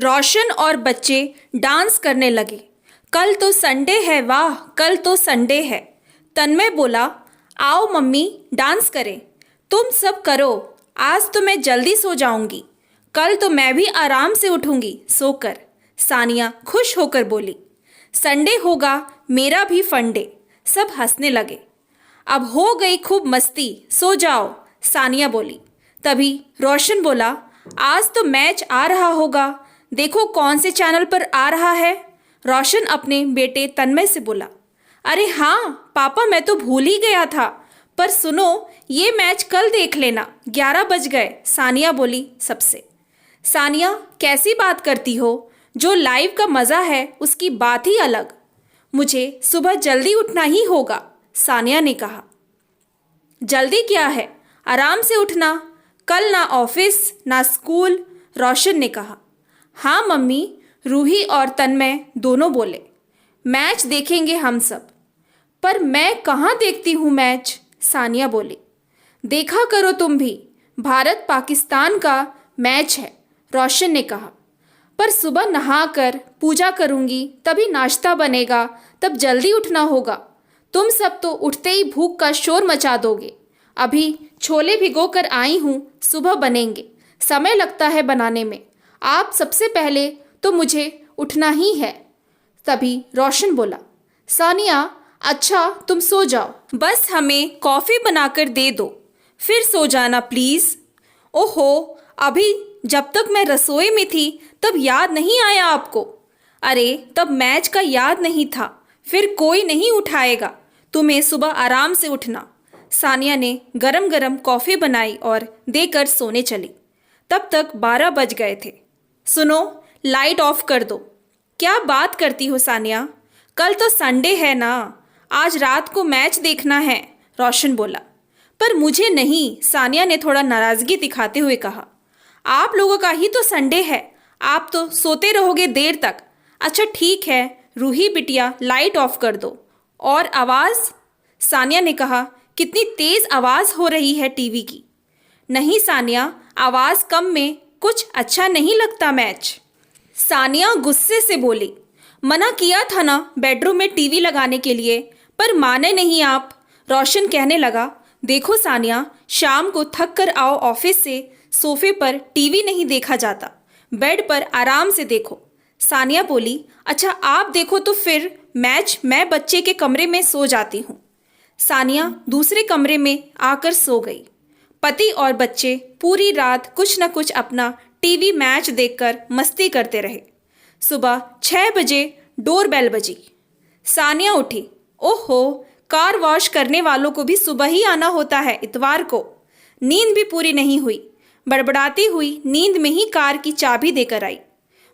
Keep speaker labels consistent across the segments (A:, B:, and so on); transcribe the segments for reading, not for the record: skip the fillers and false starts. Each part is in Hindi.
A: रोशन और बच्चे डांस करने लगे। कल तो संडे है, वाह कल तो संडे है। तन्मय बोला, आओ मम्मी डांस करें। तुम सब करो, आज तो मैं जल्दी सो जाऊंगी, कल तो मैं भी आराम से उठूंगी सोकर। सानिया खुश होकर बोली, संडे होगा मेरा भी फंडे। सब हंसने लगे। अब हो गई खूब मस्ती, सो जाओ, सानिया बोली। तभी रोशन बोला, आज तो मैच आ रहा होगा, देखो कौन से चैनल पर आ रहा है। रोशन अपने बेटे तन्मय से बोला, अरे हाँ पापा मैं तो भूल ही गया था, पर सुनो ये मैच कल देख लेना, 11 बज गए, सानिया बोली सबसे। सानिया कैसी बात करती हो, जो लाइव का मज़ा है उसकी बात ही अलग। मुझे सुबह जल्दी उठना ही होगा, सानिया ने कहा। जल्दी क्या है, आराम से उठना, कल ना ऑफिस ना स्कूल, रोशन ने कहा। हाँ मम्मी, रूही और तन्मय दोनों बोले। मैच देखेंगे हम सब। पर मैं कहाँ देखती हूँ मैच, सानिया बोली। देखा करो तुम भी, भारत पाकिस्तान का मैच है, रोशन ने कहा। पर सुबह नहाकर पूजा करूँगी, तभी नाश्ता बनेगा, तब जल्दी उठना होगा। तुम सब तो उठते ही भूख का शोर मचा दोगे। अभी छोले भिगो कर आई हूँ, सुबह बनेंगे, समय लगता है बनाने में। आप सबसे पहले तो मुझे उठना ही है। तभी रोशन बोला, सानिया अच्छा तुम सो जाओ, बस हमें कॉफ़ी बनाकर दे दो, फिर सो जाना प्लीज़। ओहो, अभी जब तक मैं रसोई में थी तब याद नहीं आया आपको? अरे तब मैच का याद नहीं था, फिर कोई नहीं उठाएगा, तुम्हें सुबह आराम से उठना। सानिया ने गरम गरम कॉफ़ी बनाई और देकर सोने चली। तब तक 12 बज गए थे। सुनो लाइट ऑफ कर दो। क्या बात करती हो सानिया, कल तो संडे है ना, आज रात को मैच देखना है, रोशन बोला। पर मुझे नहीं, सानिया ने थोड़ा नाराज़गी दिखाते हुए कहा। आप लोगों का ही तो संडे है, आप तो सोते रहोगे देर तक। अच्छा ठीक है रूही बिटिया, लाइट ऑफ कर दो। और आवाज़, सानिया ने कहा, कितनी तेज़ आवाज़ हो रही है टीवी की। नहीं सानिया, आवाज़ कम में कुछ अच्छा नहीं लगता मैच। सानिया गुस्से से बोली, मना किया था ना बेडरूम में टीवी लगाने के लिए, पर माने नहीं आप। रोशन कहने लगा, देखो सानिया, शाम को थक कर आओ ऑफिस से, सोफे पर टीवी नहीं देखा जाता, बेड पर आराम से देखो। सानिया बोली, अच्छा आप देखो तो फिर मैच मैं बच्चे के कमरे में सो जाती हूँ। सानिया दूसरे कमरे में आकर सो गई। पति और बच्चे पूरी रात कुछ न कुछ अपना टीवी मैच देखकर मस्ती करते रहे। सुबह 6 बजे डोरबेल बजी। सानिया उठी। ओहो, कार वॉश करने वालों को भी सुबह ही आना होता है इतवार को। नींद भी पूरी नहीं हुई। बड़बड़ाती हुई नींद में ही कार की चाबी देकर आई।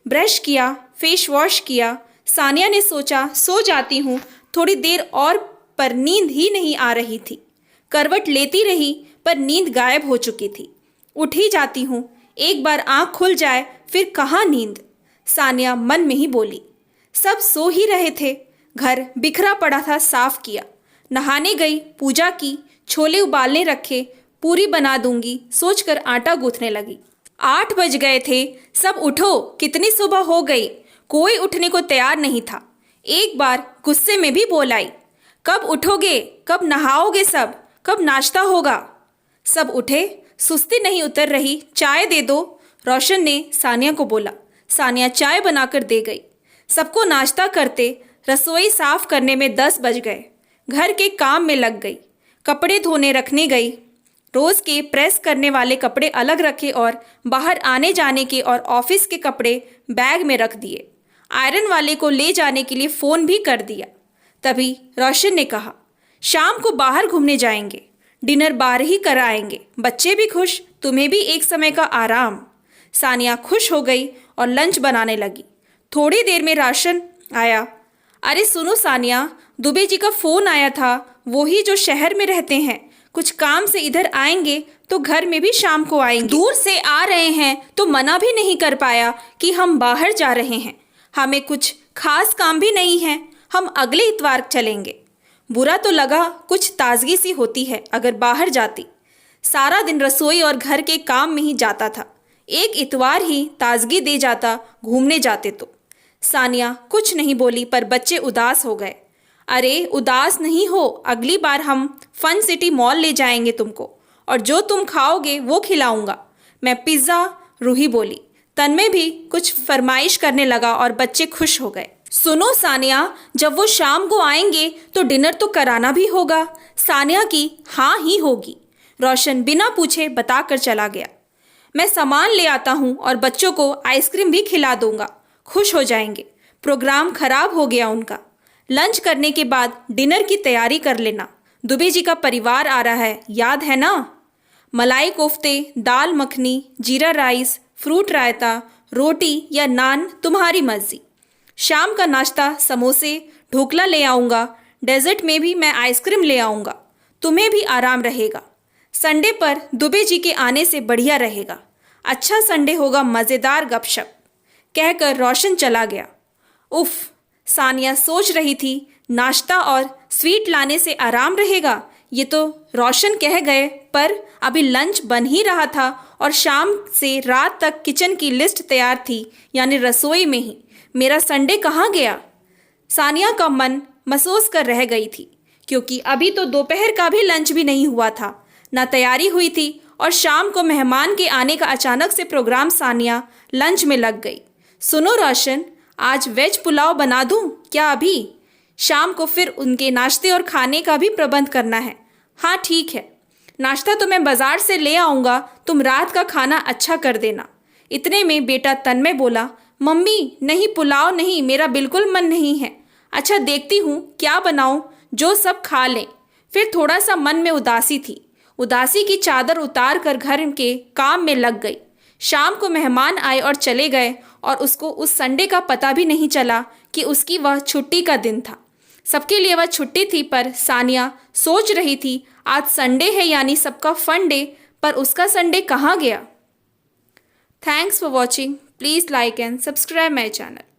A: ब्रश किया, फेस वॉश किया। सानिया ने सोचा सो जाती हूँ थोड़ी देर और, पर नींद ही नहीं आ रही थी। करवट लेती रही पर नींद गायब हो चुकी थी। उठ ही जाती हूँ, एक बार आँख खुल जाए फिर कहाँ नींद, सानिया मन में ही बोली। सब सो ही रहे थे। घर बिखरा पड़ा था, साफ किया। नहाने गई, पूजा की, छोले उबालने रखे, पूरी बना दूंगी सोचकर आटा गूंथने लगी। 8 बज गए थे। सब उठो, कितनी सुबह हो गई। कोई उठने को तैयार नहीं था। एक बार गुस्से में भी बोल आई, कब उठोगे, कब नहाओगे सब, कब नाश्ता होगा। सब उठे, सुस्ती नहीं उतर रही, चाय दे दो, रोशन ने सानिया को बोला। सानिया चाय बनाकर दे गई। सबको नाश्ता करते रसोई साफ करने में 10 बज गए। घर के काम में लग गई। कपड़े धोने रखने गई। रोज़ के प्रेस करने वाले कपड़े अलग रखे और बाहर आने जाने के और ऑफिस के कपड़े बैग में रख दिए। आयरन वाले को ले जाने के लिए फ़ोन भी कर दिया। तभी रोशन ने कहा, शाम को बाहर घूमने जाएंगे, डिनर बाहर ही कराएंगे, बच्चे भी खुश, तुम्हें भी एक समय का आराम। सानिया खुश हो गई और लंच बनाने लगी। थोड़ी देर में राशन आया। अरे सुनो सानिया, दुबे जी का फ़ोन आया था, वो ही जो शहर में रहते हैं, कुछ काम से इधर आएंगे तो घर में भी शाम को आएंगे। दूर से आ रहे हैं तो मना भी नहीं कर पाया कि हम बाहर जा रहे हैं, हमें कुछ खास काम भी नहीं है, हम अगले इतवार चलेंगे। बुरा तो लगा, कुछ ताजगी सी होती है अगर बाहर जाती। सारा दिन रसोई और घर के काम में ही जाता था। एक इतवार ही ताजगी दे जाता घूमने जाते तो। सानिया कुछ नहीं बोली पर बच्चे उदास हो गए। अरे उदास नहीं हो, अगली बार हम फन सिटी मॉल ले जाएंगे तुमको और जो तुम खाओगे वो खिलाऊंगा। मैं पिज्ज़ा, रूही बोली। तन्मय भी कुछ फरमाइश करने लगा और बच्चे खुश हो गए। सुनो सानिया, जब वो शाम को आएंगे तो डिनर तो कराना भी होगा। सानिया की हाँ ही होगी। रोशन बिना पूछे बताकर चला गया। मैं सामान ले आता हूँ और बच्चों को आइसक्रीम भी खिला दूंगा, खुश हो जाएंगे। प्रोग्राम खराब हो गया उनका। लंच करने के बाद डिनर की तैयारी कर लेना। दुबे जी का परिवार आ रहा है, याद है ना? मलाई कोफ्ते, दाल मखनी, जीरा राइस, फ्रूट रायता, रोटी या नान तुम्हारी मर्जी। शाम का नाश्ता समोसे, ढोकला ले आऊँगा। डेजर्ट में भी मैं आइसक्रीम ले आऊँगा। तुम्हें भी आराम रहेगा। संडे पर दुबे जी के आने से बढ़िया रहेगा। अच्छा संडे होगा, मज़ेदार गपशप, कहकर रोशन चला गया। उफ, सानिया सोच रही थी नाश्ता और स्वीट लाने से आराम रहेगा। ये तो रोशन कह गए, पर अभी लंच बन ही रहा था और शाम से रात तक किचन की लिस्ट तैयार थी, यानी रसोई में ही। मेरा संडे कहाँ गया? सानिया का मन महसूस कर रह गई थी, क्योंकि अभी तो दोपहर का भी लंच भी नहीं हुआ था, ना तैयारी हुई थी और शाम को मेहमान के आने का अचानक से प्रोग्राम। सानिया लंच में लग गई। सुनो रोशन, आज वेज पुलाव बना दूं क्या अभी? शाम को फिर उनके नाश्ते और खाने का भी प्रबंध करना है। हाँ ठीक है, नाश्ता तो मैं बाजार से ले आऊँगा, तुम रात का खाना अच्छा कर देना। इतने में बेटा तन्मय बोला, मम्मी नहीं, पुलाव नहीं, मेरा बिल्कुल मन नहीं है। अच्छा देखती हूँ क्या बनाऊँ जो सब खा लें। फिर थोड़ा सा मन में उदासी थी। उदासी की चादर उतार कर घर के काम में लग गई। शाम को मेहमान आए और चले गए और उसको उस संडे का पता भी नहीं चला कि उसकी वह छुट्टी का दिन था। सबके लिए वह छुट्टी थी, पर सानिया सोच रही थी आज संडे है, यानी सबका फन डे, पर उसका संडे कहाँ गया? Thanks for watching. Please like and subscribe my channel.